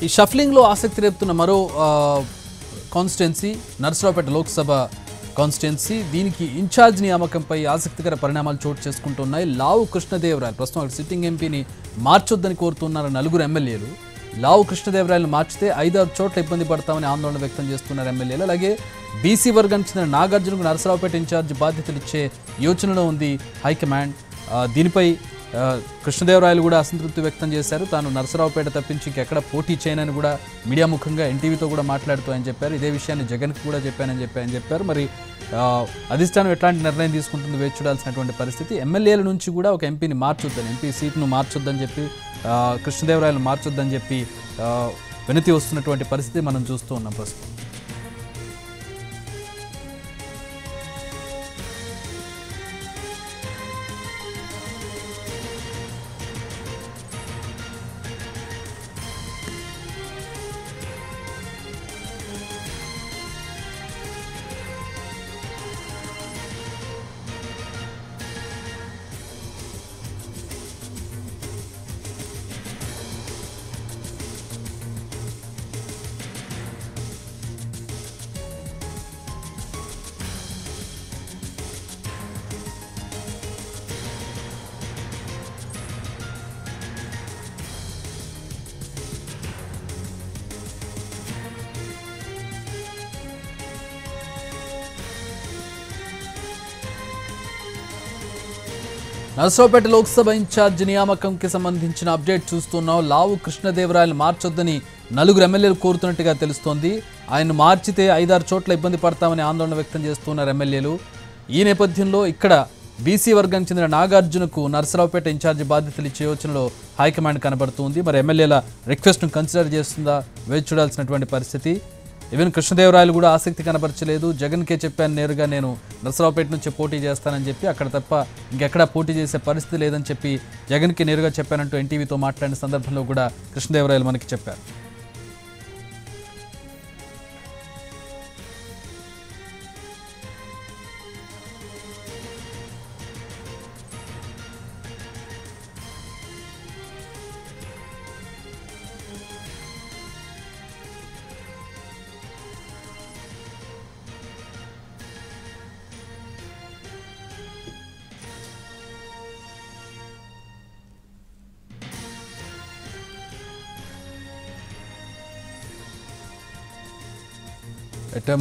ఈ షఫ్లింగ్లో ఆసక్తి రేపుతున్న మరో కాన్స్టిట్యున్సీ నర్సరావుపేట లోక్సభ కాన్స్టిట్యున్సీ. దీనికి ఇన్ఛార్జ్ నియామకంపై ఆసక్తికర పరిణామాలు చోటు చేసుకుంటున్నాయి. లావు కృష్ణదేవరాయలు ప్రస్తుతం అక్కడ సిట్టింగ్ ఎంపీని మార్చొద్దని కోరుతున్నారు నలుగురు ఎమ్మెల్యేలు. లావు కృష్ణదేవరాయలను మార్చితే 5-6 చోట్ల ఇబ్బంది పడతామని ఆందోళన వ్యక్తం చేస్తున్నారు ఎమ్మెల్యేలు. అలాగే బీసీ వర్గానికి చెందిన నాగార్జునకు నర్సరావుపేట ఇన్ఛార్జ్ బాధ్యతలు ఇచ్చే యోచనలో ఉంది హైకమాండ్. దీనిపై కృష్ణదేవరాయలు కూడా అసంతృప్తి వ్యక్తం చేశారు. తాను నర్సరావుపేట తప్పించి ఇంకెక్కడ పోటీ చేయనని కూడా మీడియా ముఖంగా ఎన్టీవీతో కూడా మాట్లాడుతూ ఆయన చెప్పారు. ఇదే విషయాన్ని జగన్కి కూడా చెప్పానని చెప్పారు. మరి అధిష్టానం ఎట్లాంటి నిర్ణయం తీసుకుంటుంది వేచి చూడాల్సినటువంటి పరిస్థితి. ఎమ్మెల్యేల నుంచి కూడా ఒక ఎంపీని మార్చొద్దని, ఎంపీ సీట్ను మార్చొద్దని చెప్పి, కృష్ణదేవరాయలు మార్చొద్దని చెప్పి వినతి వస్తున్నటువంటి పరిస్థితి మనం చూస్తూ ఉన్నాం ప్రస్తుతం. నర్సరావుపేట లోక్సభ ఇన్ఛార్జ్ నియామకంకి సంబంధించిన అప్డేట్ చూస్తున్నాం. లావు కృష్ణదేవరాయలు మార్చొద్దని నలుగురు ఎమ్మెల్యేలు కోరుతున్నట్టుగా తెలుస్తోంది. ఆయన మార్చితే 5-6 చోట్ల ఇబ్బంది పడతామని ఆందోళన వ్యక్తం చేస్తున్నారు ఎమ్మెల్యేలు. ఈ నేపథ్యంలో ఇక్కడ బీసీ వర్గానికి చెందిన నాగార్జునకు నర్సరావుపేట ఇన్ఛార్జ్ బాధ్యతలు ఇచ్చే యోచనలో హైకమాండ్ కనబడుతుంది. మరి ఎమ్మెల్యేల రిక్వెస్ట్ను కన్సిడర్ చేస్తుందా వేచి చూడాల్సినటువంటి పరిస్థితి. ఈవెన్ కృష్ణదేవరాయలు కూడా ఆసక్తి కనబరచలేదు. జగన్కే చెప్పాను నేరుగా నేను నర్సరావుపేట నుంచి పోటీ చేస్తానని చెప్పి, అక్కడ తప్ప ఇంకెక్కడా పోటీ చేసే పరిస్థితి లేదని చెప్పి జగన్కి నేరుగా చెప్పానంటూ ఎన్టీవీతో మాట్లాడిన సందర్భంలో కూడా కృష్ణదేవరాయలు మనకి చెప్పారు.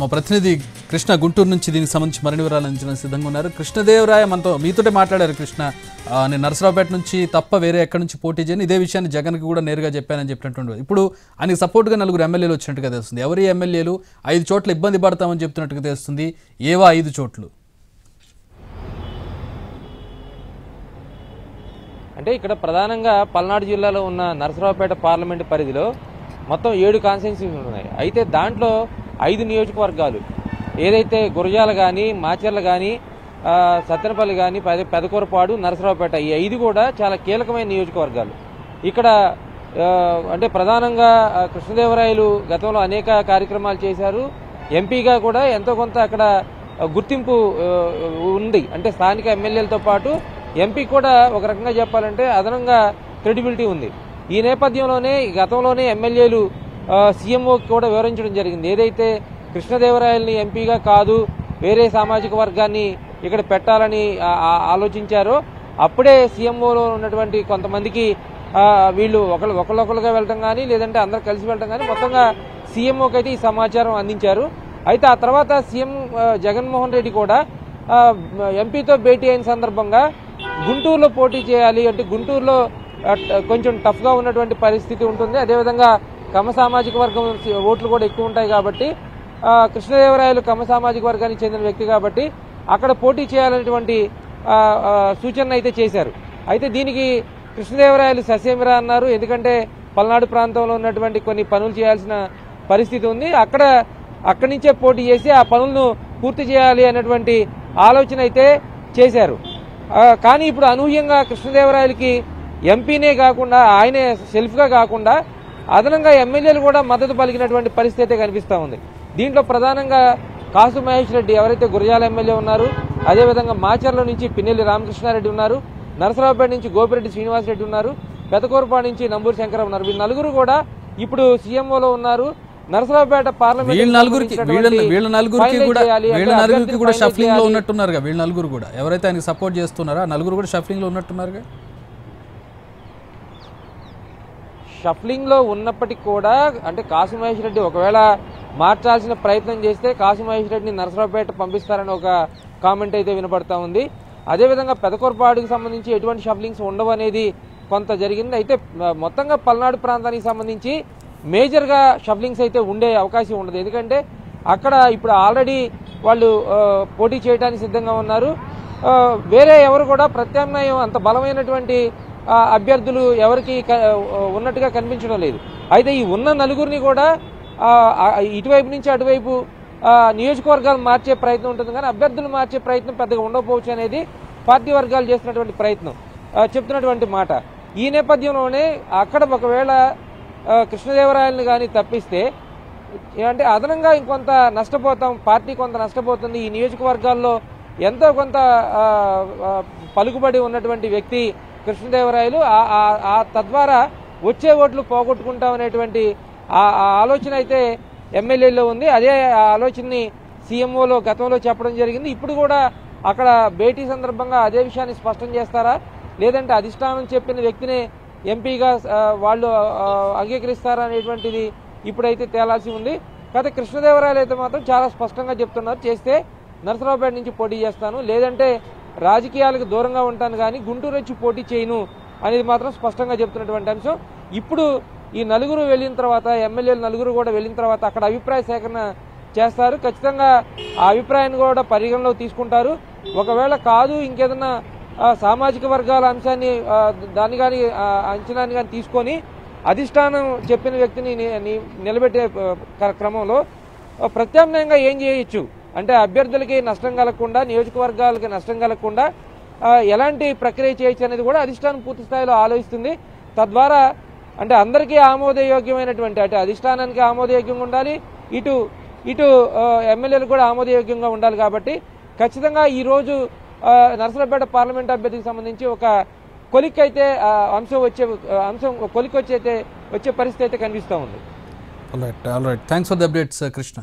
మా ప్రతినిధి కృష్ణ గుంటూరు నుంచి దీనికి సంబంధించి మరిన్ని వివరాలు అందించడానికి సిద్ధంగా ఉన్నారు. కృష్ణదేవరాయ మనతో మీతోటే మాట్లాడారు. కృష్ణ, నేను నర్సరావుపేట నుంచి తప్ప వేరే ఎక్కడి నుంచి పోటీ చేయను, ఇదే విషయాన్ని జగన్కి కూడా నేరుగా చెప్పానని చెప్పినట్టు. ఇప్పుడు ఆయనకు సపోర్ట్గా నలుగురు ఎమ్మెల్యేలు వచ్చినట్టుగా తెలుస్తుంది. ఎవరి ఎమ్మెల్యేలు 5 చోట్ల ఇబ్బంది పడతామని చెప్తున్నట్టుగా తెలుస్తుంది. ఏవా 5 చోట్లు? అంటే ఇక్కడ ప్రధానంగా పల్నాడు జిల్లాలో ఉన్న నర్సరావుపేట పార్లమెంటు పరిధిలో మొత్తం 7 కాన్స్టిట్యున్సీలు ఉన్నాయి. అయితే దాంట్లో 5 నియోజకవర్గాలు ఏదైతే గురజాల కానీ, మాచర్ల కానీ, సత్తెనపల్లి కానీ, పెదకూరపాడు, నర్సరావుపేట, ఈ 5 కూడా చాలా కీలకమైన నియోజకవర్గాలు. ఇక్కడ అంటే ప్రధానంగా కృష్ణదేవరాయలు గతంలో అనేక కార్యక్రమాలు చేశారు. ఎంపీగా కూడా ఎంతో కొంత అక్కడ గుర్తింపు ఉంది. అంటే స్థానిక ఎమ్మెల్యేలతో పాటు ఎంపీ కూడా ఒక రకంగా చెప్పాలంటే అదనంగా క్రెడిబిలిటీ ఉంది. ఈ నేపథ్యంలోనే గతంలోనే ఎమ్మెల్యేలు సీఎంఓకి కూడా వివరించడం జరిగింది. ఏదైతే కృష్ణదేవరాయలని ఎంపీగా కాదు, వేరే సామాజిక వర్గాన్ని ఇక్కడ పెట్టాలని ఆలోచించారో అప్పుడే సీఎంఓలో ఉన్నటువంటి కొంతమందికి వీళ్ళు ఒకళ్ళొకరుగా వెళ్ళటం కానీ, లేదంటే అందరూ కలిసి వెళ్ళటం కానీ, మొత్తంగా సీఎంఓకి అయితే ఈ సమాచారం అందించారు. అయితే ఆ తర్వాత సీఎం జగన్మోహన్ రెడ్డి కూడా ఎంపీతో భేటీ అయిన సందర్భంగా గుంటూరులో పోటీ చేయాలి అంటే, గుంటూరులో కొంచెం టఫ్గా ఉన్నటువంటి పరిస్థితి ఉంటుంది, అదేవిధంగా కమ్మ సామాజిక వర్గం ఓట్లు కూడా ఎక్కువ ఉంటాయి కాబట్టి, కృష్ణదేవరాయలు కమ్మ సామాజిక వర్గానికి చెందిన వ్యక్తి కాబట్టి అక్కడ పోటీ చేయాలనేటువంటి సూచన అయితే చేశారు. అయితే దీనికి కృష్ణదేవరాయలు ససేమిరా అన్నారు. ఎందుకంటే పల్నాడు ప్రాంతంలో ఉన్నటువంటి కొన్ని పనులు చేయాల్సిన పరిస్థితి ఉంది, అక్కడి నుంచే పోటీ చేసి ఆ పనులను పూర్తి చేయాలి అనేటువంటి ఆలోచన అయితే చేశారు. కానీ ఇప్పుడు అనూహ్యంగా కృష్ణదేవరాయలకి ఎంపీనే కాకుండా, ఆయనే సెల్ఫ్గా కాకుండా అదనంగా ఎమ్మెల్యేలు కూడా మద్దతు పలికినటువంటి పరిస్థితి కనిపిస్తూ ఉంది. దీంట్లో ప్రధానంగా కాసు మహేష్ రెడ్డి, ఎవరైతే గురజాల ఎమ్మెల్యే ఉన్నారు, అదేవిధంగా మాచర్ల నుంచి పిన్నెల్లి రామకృష్ణారెడ్డి ఉన్నారు, నరసరావుపేట నుంచి గోపిరెడ్డి శ్రీనివాసరెడ్డి ఉన్నారు, పెదకూరపాడు నుంచి నంబూరి శంకరరావు ఉన్నారు. వీళ్ళు నలుగురు కూడా ఇప్పుడు సీఎంఓలో ఉన్నారు. నరసరావుపేట పార్లమెంట్ వీళ్ళ నలుగురికి కూడా షఫ్లింగ్ లో ఉన్నట్టున్నారుగా. వీళ్ళ నలుగురు కూడా ఎవరైతే ఆయనకి సపోర్ట్ చేస్తున్నారో ఆ నలుగురు కూడా షఫ్లింగ్ లో ఉన్నట్టున్నారుగా. షఫ్లింగ్ లో ఉన్నప్పటికీ కూడా అంటే కాసు మహేష్ రెడ్డి ఒకవేళ మార్చాల్సిన ప్రయత్నం చేస్తే కాసు మహేష్ రెడ్డిని నరసరావుపేట పంపిస్తారని ఒక కామెంట్ అయితే వినపడతా ఉంది. అదేవిధంగా పెదకొరపాడుకు సంబంధించి ఎటువంటి షఫ్లింగ్స్ ఉండవు అనేది కొంత జరిగింది. అయితే మొత్తంగా పల్నాడు ప్రాంతానికి సంబంధించి మేజర్గా షఫ్లింగ్స్ అయితే ఉండే అవకాశం ఉండదు. ఎందుకంటే అక్కడ ఇప్పుడు ఆల్రెడీ వాళ్ళు పోటీ చేయడానికి సిద్ధంగా ఉన్నారు. వేరే ఎవరు కూడా ప్రత్యామ్నాయం అంత బలమైనటువంటి అభ్యర్థులు ఎవరికి ఉన్నట్టుగా కనిపించడం లేదు. అయితే ఈ ఉన్న నలుగురిని కూడా ఇటువైపు నుంచి అటువైపు నియోజకవర్గాలు మార్చే ప్రయత్నం ఉంటుంది, కానీ అభ్యర్థులు మార్చే ప్రయత్నం పెద్దగా ఉండకపోవచ్చు అనేది పార్టీ వర్గాలు చేస్తున్నటువంటి ప్రయత్నం, చెప్తున్నటువంటి మాట. ఈ నేపథ్యంలోనే అక్కడ ఒకవేళ కృష్ణదేవరాయలను కానీ తప్పిస్తే అంటే అదనంగా ఇంకొంత నష్టపోతాం, పార్టీ కొంత నష్టపోతుంది. ఈ నియోజకవర్గాల్లో ఎంతో కొంత పలుకుబడి ఉన్నటువంటి వ్యక్తి కృష్ణదేవరాయలు. తద్వారా వచ్చే ఓట్లు పోగొట్టుకుంటామనేటువంటి ఆలోచన అయితే ఎమ్మెల్యేలో ఉంది. అదే ఆలోచనని సీఎంఓలో గతంలో చెప్పడం జరిగింది. ఇప్పుడు కూడా అక్కడ భేటీ సందర్భంగా అదే విషయాన్ని స్పష్టం చేస్తారా, లేదంటే అధిష్టానం చెప్పిన వ్యక్తిని ఎంపీగా వాళ్ళు అంగీకరిస్తారా అనేటువంటిది ఇప్పుడైతే తేలాల్సి ఉంది. కాకపోతే కృష్ణదేవరాయలు అయితే మాత్రం చాలా స్పష్టంగా చెప్తున్నారు, చేస్తే నరసరావుపేట నుంచి పోటీ చేస్తాను, లేదంటే రాజకీయాలకు దూరంగా ఉంటాను, కానీ గుంటూరు వచ్చి పోటీ చేయను అనేది మాత్రం స్పష్టంగా చెప్తున్నటువంటి అంశం. ఇప్పుడు ఈ నలుగురు వెళ్ళిన తర్వాత, ఎమ్మెల్యేలు నలుగురు కూడా వెళ్ళిన తర్వాత అక్కడ అభిప్రాయ సేకరణ చేస్తారు. ఖచ్చితంగా ఆ అభిప్రాయాన్ని కూడా పరిగణలో తీసుకుంటారు. ఒకవేళ కాదు ఇంకేదన్నా సామాజిక వర్గాల అంశాన్ని దాన్ని కానీ అంచనాన్ని కానీ తీసుకొని అధిష్టానం చెప్పిన వ్యక్తిని నిలబెట్టే క్రమంలో ప్రత్యామ్నాయంగా ఏం చేయొచ్చు అంటే అభ్యర్థులకి నష్టం కలగకుండా, నియోజకవర్గాలకి నష్టం కలగకుండా ఎలాంటి ప్రక్రియ చేయొచ్చు అనేది కూడా అధిష్టానం పూర్తి స్థాయిలో ఆలోచిస్తుంది. తద్వారా అంటే అందరికీ ఆమోదయోగ్యమైనటువంటి, అంటే అధిష్టానానికి ఆమోదయోగ్యంగా ఉండాలి, ఇటు ఎమ్మెల్యేలు కూడా ఆమోదయోగ్యంగా ఉండాలి. కాబట్టి ఖచ్చితంగా ఈరోజు నరసరావుపేట పార్లమెంట్ అభ్యర్థికి సంబంధించి ఒక కొలిక్ అయితే వచ్చే పరిస్థితి అయితే కనిపిస్తూ ఉంది. All right thanks for the updates Krishna.